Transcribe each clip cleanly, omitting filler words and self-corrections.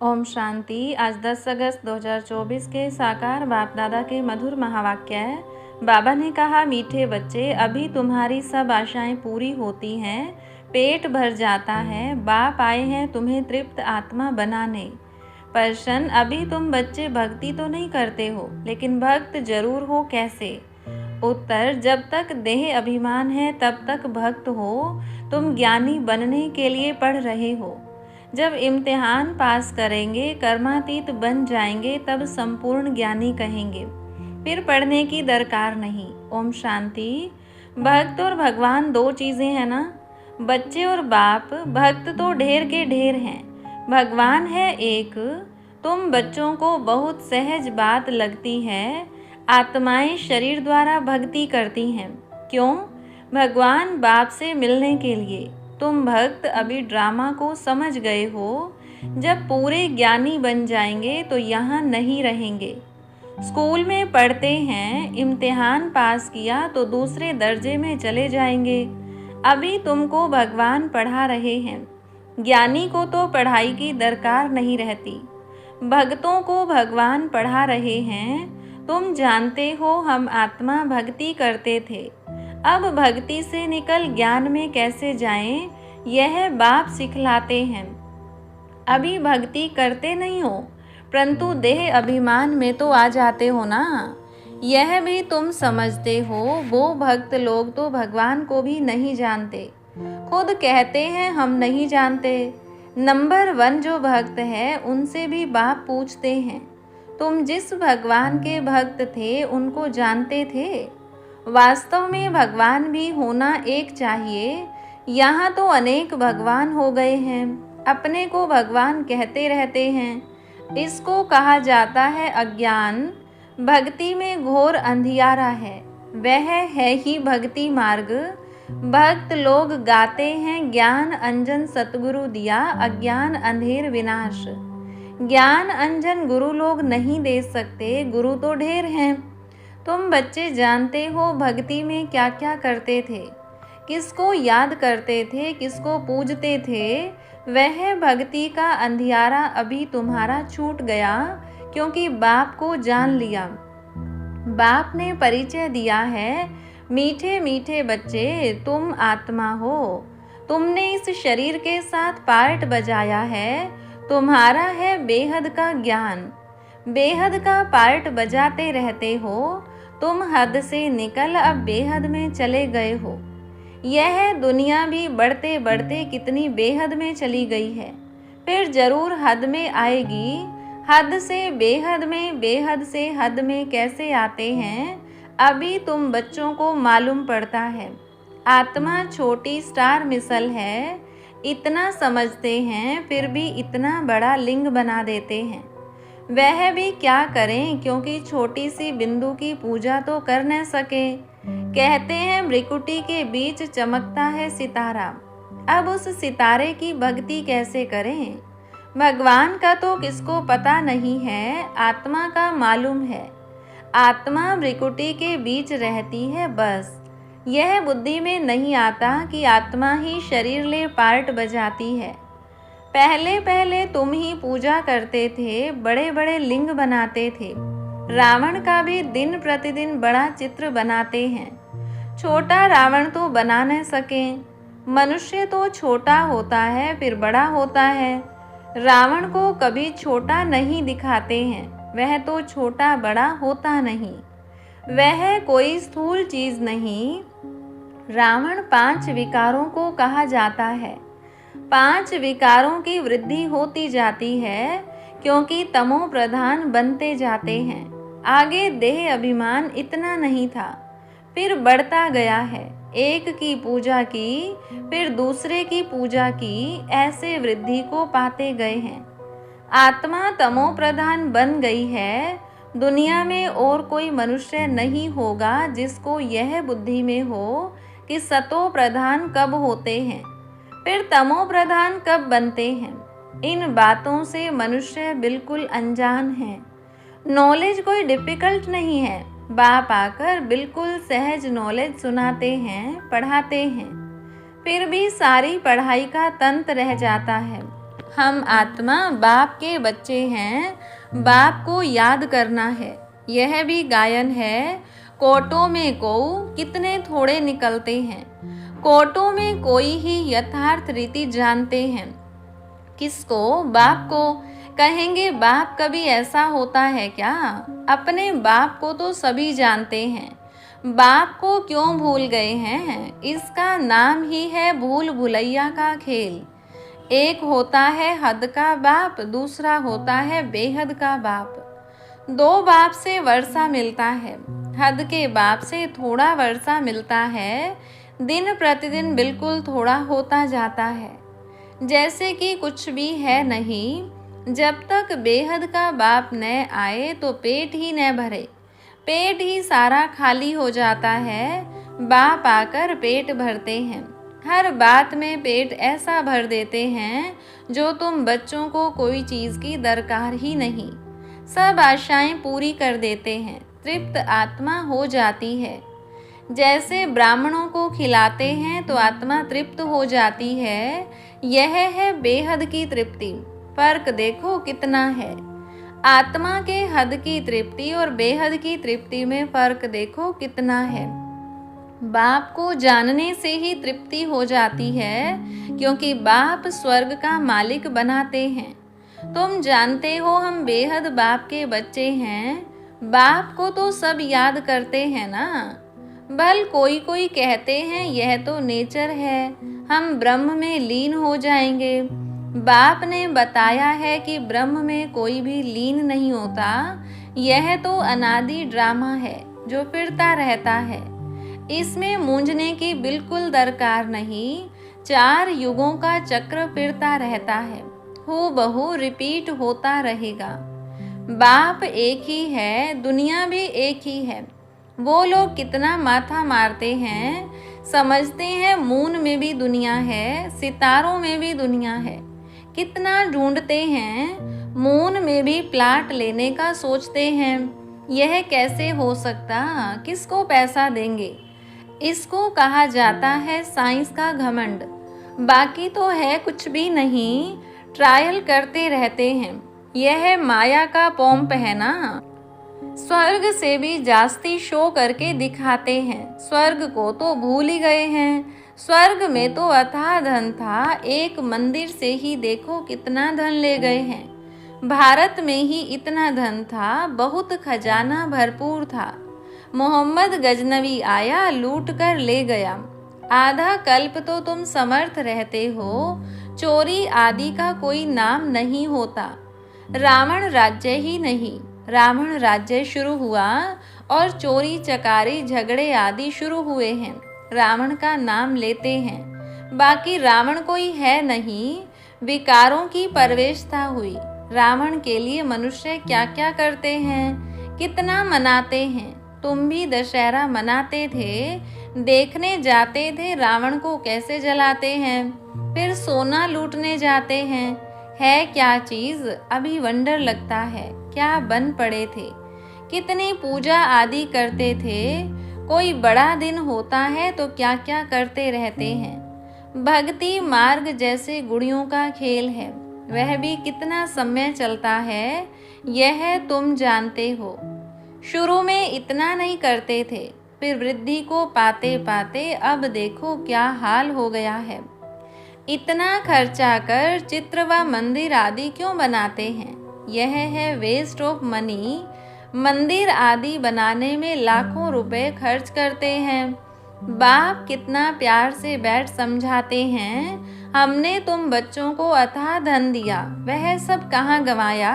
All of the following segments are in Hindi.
ओम शांति। आज 10 अगस्त 2024 के साकार बाप दादा के मधुर महावाक्य है। बाबा ने कहा, मीठे बच्चे, अभी तुम्हारी सब आशाएं पूरी होती हैं, पेट भर जाता है। बाप आए हैं तुम्हें तृप्त आत्मा बनाने। प्रश्न, अभी तुम बच्चे भक्ति तो नहीं करते हो, लेकिन भक्त जरूर हो, कैसे? उत्तर, जब तक देह अभिमान है तब तक भक्त हो। तुम ज्ञानी बनने के लिए पढ़ रहे हो। जब इम्तिहान पास करेंगे, कर्मातीत बन जाएंगे, तब संपूर्ण ज्ञानी कहेंगे। फिर पढ़ने की दरकार नहीं। ओम शांति। भक्त और भगवान दो चीज़ें हैं ना। बच्चे और बाप। भक्त तो ढेर के ढेर हैं, भगवान है एक। तुम बच्चों को बहुत सहज बात लगती है। आत्माएं शरीर द्वारा भक्ति करती हैं। क्यों? भगवान बाप से मिलने के लिए। तुम भक्त अभी ड्रामा को समझ गए हो। जब पूरे ज्ञानी बन जाएंगे तो यहाँ नहीं रहेंगे। स्कूल में पढ़ते हैं, इम्तिहान पास किया तो दूसरे दर्जे में चले जाएंगे। अभी तुमको भगवान पढ़ा रहे हैं। ज्ञानी को तो पढ़ाई की दरकार नहीं रहती, भक्तों को भगवान पढ़ा रहे हैं। तुम जानते हो हम आत्मा भक्ति करते थे, अब भक्ति से निकल ज्ञान में कैसे जाएं, यह बाप सिखलाते हैं। अभी भक्ति करते नहीं हो, परंतु देह अभिमान में तो आ जाते हो ना। यह भी तुम समझते हो। वो भक्त लोग तो भगवान को भी नहीं जानते, खुद कहते हैं हम नहीं जानते। नंबर 1 जो भक्त है उनसे भी बाप पूछते हैं, तुम जिस भगवान के भक्त थे उनको जानते थे? वास्तव में भगवान भी होना एक चाहिए। यहाँ तो अनेक भगवान हो गए हैं, अपने को भगवान कहते रहते हैं। इसको कहा जाता है अज्ञान। भक्ति में घोर अंधियारा है, वह है ही भक्ति मार्ग। भक्त लोग गाते हैं, ज्ञान अंजन सतगुरु दिया, अज्ञान अंधेर विनाश। ज्ञान अंजन गुरु लोग नहीं दे सकते, गुरु तो ढेर हैं। तुम बच्चे जानते हो भक्ति में क्या क्या करते थे, किसको याद करते थे, किसको पूजते थे। वह भक्ति का अंधियारा अभी तुम्हारा छूट गया, क्योंकि बाप को जान लिया। बाप ने परिचय दिया है, मीठे मीठे बच्चे, तुम आत्मा हो। तुमने इस शरीर के साथ पार्ट बजाया है, तुम्हारा है बेहद का ज्ञान। बेहद का पार्ट बजाते रहते हो। तुम हद से निकल अब बेहद में चले गए हो। यह दुनिया भी बढ़ते बढ़ते कितनी बेहद में चली गई है, फिर जरूर हद में आएगी। हद से बेहद में, बेहद से हद में कैसे आते हैं, अभी तुम बच्चों को मालूम पड़ता है। आत्मा छोटी स्टार मिसल है, इतना समझते हैं, फिर भी इतना बड़ा लिंग बना देते हैं। वह भी क्या करें, क्योंकि छोटी सी बिंदु की पूजा तो कर न सके। कहते हैं भ्रिकुटी के बीच चमकता है सितारा, अब उस सितारे की भक्ति कैसे करें? भगवान का तो किसको पता नहीं है, आत्मा का मालूम है। आत्मा भ्रिकुटी के बीच रहती है बस। यह बुद्धि में नहीं आता कि आत्मा ही शरीर ले पार्ट बजाती है। पहले पहले तुम ही पूजा करते थे, बड़े बड़े लिंग बनाते थे। रावण का भी दिन प्रतिदिन बड़ा चित्र बनाते हैं। छोटा रावण तो बना न सके। मनुष्य तो छोटा होता है फिर बड़ा होता है। रावण को कभी छोटा नहीं दिखाते हैं, वह तो छोटा बड़ा होता नहीं, वह कोई स्थूल चीज नहीं। रावण 5 विकारों को कहा जाता है। 5 विकारों की वृद्धि होती जाती है, क्योंकि तमो प्रधान बनते जाते हैं। आगे देह अभिमान इतना नहीं था, फिर बढ़ता गया है। एक की पूजा की, फिर दूसरे की पूजा की, ऐसे वृद्धि को पाते गए हैं। आत्मा तमो प्रधान बन गई है। दुनिया में और कोई मनुष्य नहीं होगा जिसको यह बुद्धि में हो कि सतो प्रधान कब होते हैं, फिर तमो प्रधान कब बनते हैं। इन बातों से मनुष्य बिल्कुल अनजान है। नॉलेज कोई डिफिकल्ट नहीं है। बाप आकर बिल्कुल सहज नॉलेज सुनाते हैं, पढ़ाते हैं, फिर भी सारी पढ़ाई का तंत रह जाता है। हम आत्मा बाप के बच्चे हैं, बाप को याद करना है। यह भी गायन है, कोटों में को कितने थोड़े निकलते हैं। कोटों में कोई ही यथार्थ रीति जानते हैं। किसको? बाप को। कहेंगे बाप कभी ऐसा होता है क्या? अपने बाप को तो सभी जानते हैं, बाप को क्यों भूल गए हैं? इसका नाम ही है भूल भुलैया का खेल। एक होता है हद का बाप, दूसरा होता है बेहद का बाप। दो बाप से वर्षा मिलता है, हद के बाप से थोड़ा वर्षा मिलता है। दिन प्रतिदिन बिल्कुल थोड़ा होता जाता है, जैसे कि कुछ भी है नहीं। जब तक बेहद का बाप न आए तो पेट ही न भरे, पेट ही सारा खाली हो जाता है। बाप आकर पेट भरते हैं, हर बात में पेट ऐसा भर देते हैं जो तुम बच्चों को कोई चीज़ की दरकार ही नहीं। सब आशाएं पूरी कर देते हैं, तृप्त आत्मा हो जाती है। जैसे ब्राह्मणों को खिलाते हैं तो आत्मा तृप्त हो जाती है। यह है बेहद की तृप्ति। फर्क देखो कितना है। आत्मा के हद की तृप्ति और बेहद की तृप्ति में फर्क देखो कितना है। बाप को जानने से ही तृप्ति हो जाती है, क्योंकि बाप स्वर्ग का मालिक बनाते हैं। तुम जानते हो हम बेहद बाप के बच्चे हैं। बाप को तो सब याद करते हैं ना। भल कोई कोई कहते हैं यह तो नेचर है, हम ब्रह्म में लीन हो जाएंगे। बाप ने बताया है कि ब्रह्म में कोई भी लीन नहीं होता। यह तो अनादि ड्रामा है जो फिरता रहता है। इसमें मूंझने की बिल्कुल दरकार नहीं। 4 युगों का चक्र फिरता रहता है, हूबहू रिपीट होता रहेगा। बाप एक ही है, दुनिया भी एक ही है। वो लोग कितना माथा मारते हैं, समझते हैं मून में भी दुनिया है, सितारों में भी दुनिया है। कितना ढूंढते हैं, मून में भी प्लाट लेने का सोचते हैं। यह कैसे हो सकता? किसको पैसा देंगे? इसको कहा जाता है साइंस का घमंड। बाकी तो है कुछ भी नहीं, ट्रायल करते रहते हैं। यह माया का पोम्प है ना। स्वर्ग से भी जास्ती शो करके दिखाते हैं। स्वर्ग को तो भूल ही गए हैं। स्वर्ग में तो अथाह धन था, एक मंदिर से ही देखो कितना धन ले गए हैं। भारत में ही इतना धन था, बहुत खजाना भरपूर था। मोहम्मद गजनवी आया, लूट कर ले गया। आधा कल्प तो तुम समर्थ रहते हो, चोरी आदि का कोई नाम नहीं होता। रावण राज्य ही नहीं, रावण राज्य शुरू हुआ और चोरी चकारी झगड़े आदि शुरू हुए हैं। रावण का नाम लेते हैं, बाकी रावण कोई है नहीं। विकारों की परवेशता हुई। रावण के लिए मनुष्य क्या क्या करते हैं, कितना मनाते हैं। तुम भी दशहरा मनाते थे, देखने जाते थे रावण को कैसे जलाते हैं। फिर सोना लूटने जाते हैं। है क्या चीज? अभी वंडर लगता है, क्या बन पड़े थे। कितनी पूजा आदि करते थे। कोई बड़ा दिन होता है तो क्या क्या करते रहते हैं। भक्ति मार्ग जैसे गुड़ियों का खेल है, वह भी कितना समय चलता है, यह तुम जानते हो। शुरू में इतना नहीं करते थे, फिर वृद्धि को पाते पाते अब देखो क्या हाल हो गया है। इतना खर्चा कर चित्र व मंदिर आदि क्यों बनाते हैं? यह है वेस्ट ऑफ मनी। मंदिर आदि बनाने में लाखों रुपए खर्च करते हैं। बाप कितना प्यार से बैठ समझाते हैं, हमने तुम बच्चों को अथाह धन दिया, वह सब कहाँ गंवाया।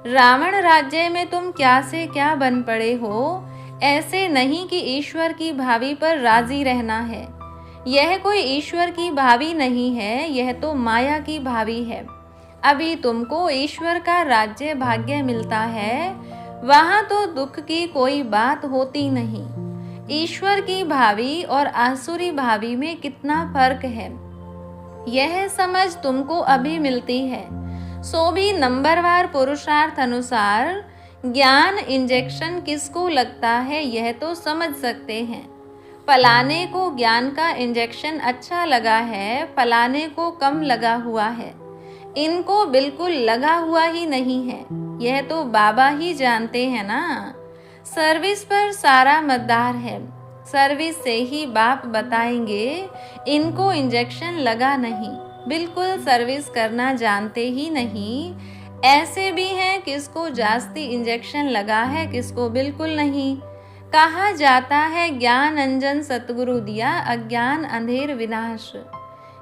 रावण राज्य में तुम क्या से क्या बन पड़े हो। ऐसे नहीं कि ईश्वर की भावी पर राजी रहना है। यह कोई ईश्वर की भावी नहीं है, यह तो माया की भावी है। अभी तुमको ईश्वर का राज्य भाग्य मिलता है, वहाँ तो दुख की कोई बात होती नहीं। ईश्वर की भावी और आसुरी भावी में कितना फर्क है, यह समझ तुमको अभी मिलती है। सो भी नंबरवार पुरुषार्थ अनुसार ज्ञान इंजेक्शन किसको लगता है, यह तो समझ सकते हैं। फलाने को ज्ञान का इंजेक्शन अच्छा लगा है, फलाने को कम लगा हुआ है। इनको बिल्कुल लगा हुआ ही नहीं है, यह तो बाबा ही जानते हैं ना। सर्विस पर सारा मतदार है, सर्विस से ही बाप बताएंगे। इनको इंजेक्शन लगा नहीं, बिल्कुल सर्विस करना जानते ही नहीं। ऐसे भी हैं किसको जास्ती इंजेक्शन लगा है, किसको बिल्कुल नहीं। कहा जाता है ज्ञान अंजन सतगुरु दिया, अज्ञान अंधेर विनाश।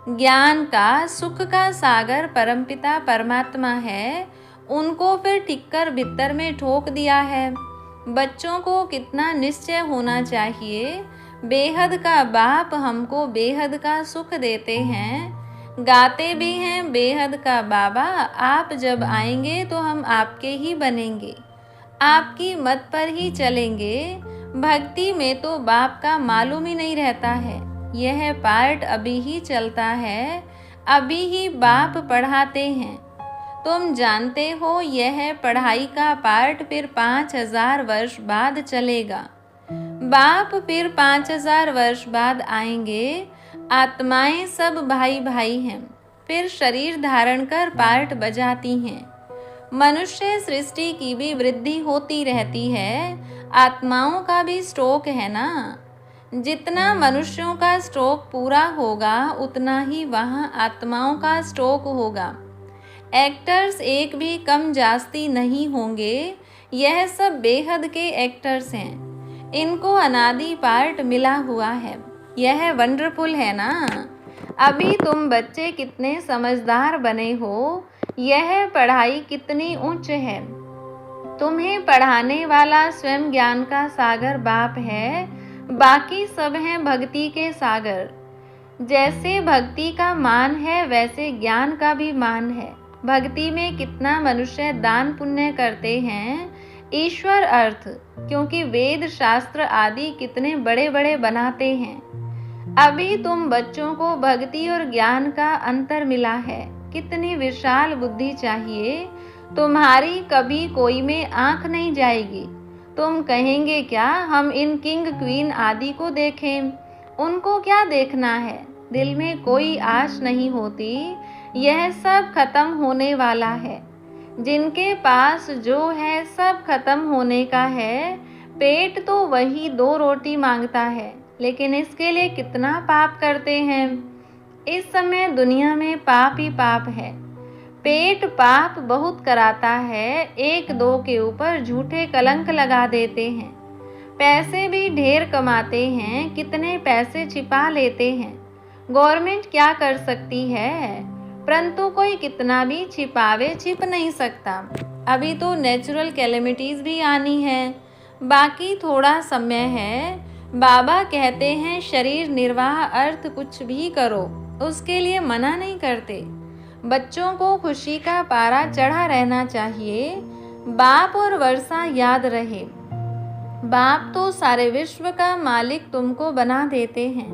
ज्ञान का सुख का सागर परमपिता परमात्मा है, उनको फिर टिक्कर भीतर में ठोक दिया है। बच्चों को कितना निश्चय होना चाहिए, बेहद का बाप हमको बेहद का सुख देते हैं। गाते भी हैं बेहद का बाबा, आप जब आएंगे तो हम आपके ही बनेंगे, आपकी मत पर ही चलेंगे। भक्ति में तो बाप का मालूम ही नहीं रहता है, यह पार्ट अभी ही चलता है, अभी ही बाप पढ़ाते हैं। तुम जानते हो यह पढ़ाई का पार्ट फिर 5000 वर्ष बाद चलेगा। बाप फिर 5000 वर्ष बाद आएंगे। आत्माएं सब भाई भाई हैं, फिर शरीर धारण कर पार्ट बजाती हैं। मनुष्य सृष्टि की भी वृद्धि होती रहती है, आत्माओं का भी स्टॉक है ना। जितना मनुष्यों का स्टॉक पूरा होगा उतना ही वहाँ आत्माओं का स्टॉक होगा। एक्टर्स एक भी कम जास्ती नहीं होंगे, यह सब बेहद के एक्टर्स हैं। इनको अनादि पार्ट मिला हुआ है, यह वंडरफुल है ना। अभी तुम बच्चे कितने समझदार बने हो, यह पढ़ाई कितनी उच्च है। तुम्हें पढ़ाने वाला स्वयं ज्ञान का सागर बाप है, बाकी सब हैं भक्ति के सागर। जैसे भक्ति का मान है वैसे ज्ञान का भी मान है। भक्ति में कितना मनुष्य दान पुण्य करते हैं, ईश्वर अर्थ, क्योंकि वेद शास्त्र आदि कितने बड़े बड़े बनाते हैं। अभी तुम बच्चों को भक्ति और ज्ञान का अंतर मिला है, कितनी विशाल बुद्धि चाहिए। तुम्हारी कभी कोई में आंख नहीं जाएगी। तुम कहेंगे क्या हम इन किंग क्वीन आदि को देखें, उनको क्या देखना है, दिल में कोई आश नहीं होती। यह सब खत्म होने वाला है, जिनके पास जो है सब खत्म होने का है। पेट तो वही 2 रोटी मांगता है, लेकिन इसके लिए कितना पाप करते हैं। इस समय दुनिया में पाप ही पाप है। पेट पाप बहुत कराता है, 1-2 के ऊपर झूठे कलंक लगा देते हैं। पैसे भी ढेर कमाते हैं, कितने पैसे छिपा लेते हैं। गवर्नमेंट क्या कर सकती है, परंतु कोई कितना भी छिपावे छिप नहीं सकता। अभी तो नेचुरल कैलेमिटीज भी आनी है, बाकी थोड़ा समय है। बाबा कहते हैं शरीर निर्वाह अर्थ कुछ भी करो, उसके लिए मना नहीं करते। बच्चों को खुशी का पारा चढ़ा रहना चाहिए। बाप और वर्षा याद रहे, बाप तो सारे विश्व का मालिक तुमको बना देते हैं।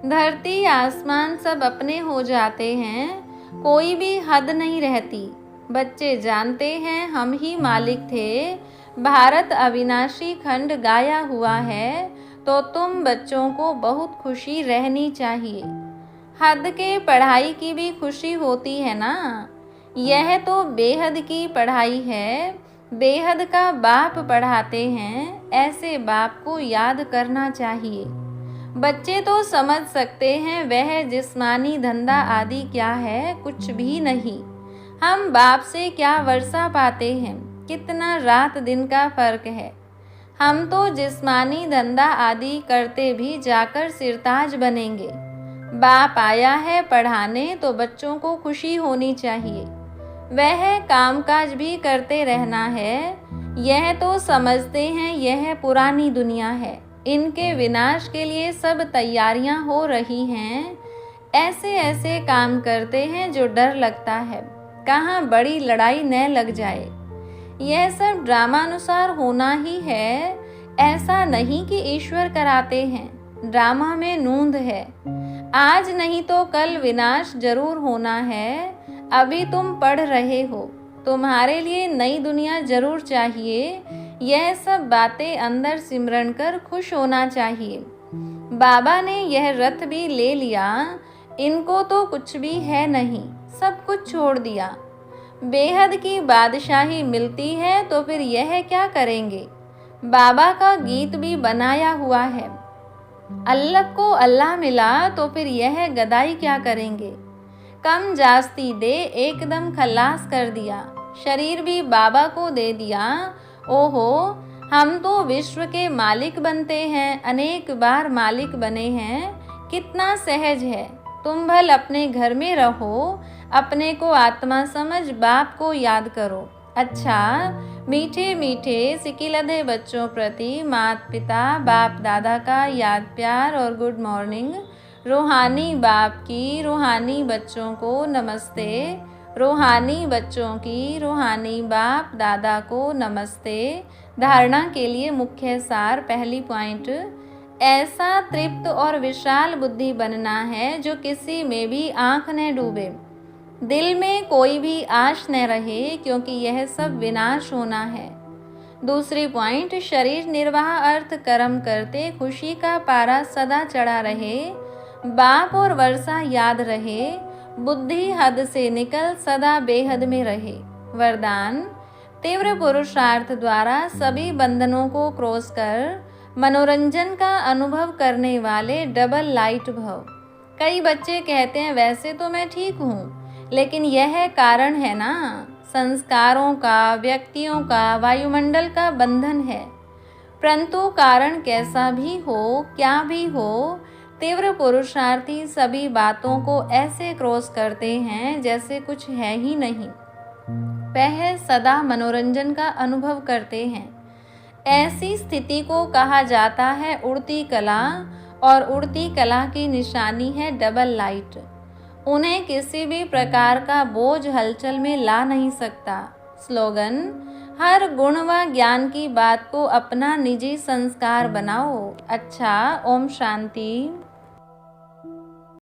धरती आसमान सब अपने हो जाते हैं, कोई भी हद नहीं रहती। बच्चे जानते हैं हम ही मालिक थे। भारत अविनाशी खंड गाया हुआ है, तो तुम बच्चों को बहुत खुशी रहनी चाहिए। हद के पढ़ाई की भी खुशी होती है ना। यह तो बेहद की पढ़ाई है, बेहद का बाप पढ़ाते हैं। ऐसे बाप को याद करना चाहिए। बच्चे तो समझ सकते हैं वह जिस्मानी धंधा आदि क्या है, कुछ भी नहीं। हम बाप से क्या वर्षा पाते हैं, कितना रात दिन का फर्क है। हम तो जिस्मानी धंधा आदि करते भी जाकर सिरताज बनेंगे। बाप आया है पढ़ाने, तो बच्चों को खुशी होनी चाहिए। वह कामकाज भी करते रहना है। यह तो समझते हैं यह पुरानी दुनिया है, इनके विनाश के लिए सब तैयारियां हो रही हैं। ऐसे ऐसे काम करते हैं जो डर लगता है, कहाँ बड़ी लड़ाई न लग जाए। यह सब ड्रामानुसार होना ही है, ऐसा नहीं कि ईश्वर कराते हैं। ड्रामा में नूंद है, आज नहीं तो कल विनाश जरूर होना है। अभी तुम पढ़ रहे हो, तुम्हारे लिए नई दुनिया जरूर चाहिए। यह सब बातें अंदर सिमरन कर खुश होना चाहिए। बाबा ने यह रथ भी ले लिया, इनको तो कुछ भी है नहीं, सब कुछ छोड़ दिया। बेहद की बादशाही मिलती है तो फिर यह क्या करेंगे। बाबा का गीत भी बनाया हुआ है। अल्लाह को अल्लाह मिला तो फिर यह गदाई क्या करेंगे। कम जास्ती दे एकदम खल्लास कर दिया। शरीर भी बाबा को दे दिया। ओहो, हम तो विश्व के मालिक बनते हैं, अनेक बार मालिक बने हैं। कितना सहज है। तुम भल अपने घर में रहो, अपने को आत्मा समझ बाप को याद करो। अच्छा, मीठे मीठे सिकिलधे बच्चों प्रति माता पिता बाप दादा का याद प्यार और गुड मॉर्निंग। रूहानी बाप की रूहानी बच्चों को नमस्ते। रूहानी बच्चों की रूहानी बाप दादा को नमस्ते। धारणा के लिए मुख्य सार। पहली पॉइंट, ऐसा तृप्त और विशाल बुद्धि बनना है जो किसी में भी आंख न डूबे, दिल में कोई भी आश न रहे, क्योंकि यह सब विनाश होना है। दूसरी पॉइंट, शरीर निर्वाह अर्थ कर्म करते खुशी का पारा सदा चढ़ा रहे, बाप और वर्षा याद रहे, बुद्धि हद से निकल सदा बेहद में रहे। वरदान, तीव्र पुरुषार्थ द्वारा सभी बंधनों को क्रॉस कर मनोरंजन का अनुभव करने वाले डबल लाइट भव। कई बच्चे कहते हैं वैसे तो मैं ठीक हूँ, लेकिन यह कारण है ना, संस्कारों का, व्यक्तियों का, वायुमंडल का बंधन है। परंतु कारण कैसा भी हो, क्या भी हो, तीव्र पुरुषार्थी सभी बातों को ऐसे क्रॉस करते हैं जैसे कुछ है ही नहीं। वह सदा मनोरंजन का अनुभव करते हैं। ऐसी स्थिति को कहा जाता है उड़ती कला, और उड़ती कला की निशानी है डबल लाइट। उन्हें किसी भी प्रकार का बोझ हलचल में ला नहीं सकता। स्लोगन, हर गुण व ज्ञान की बात को अपना निजी संस्कार बनाओ। अच्छा, ओम शांति।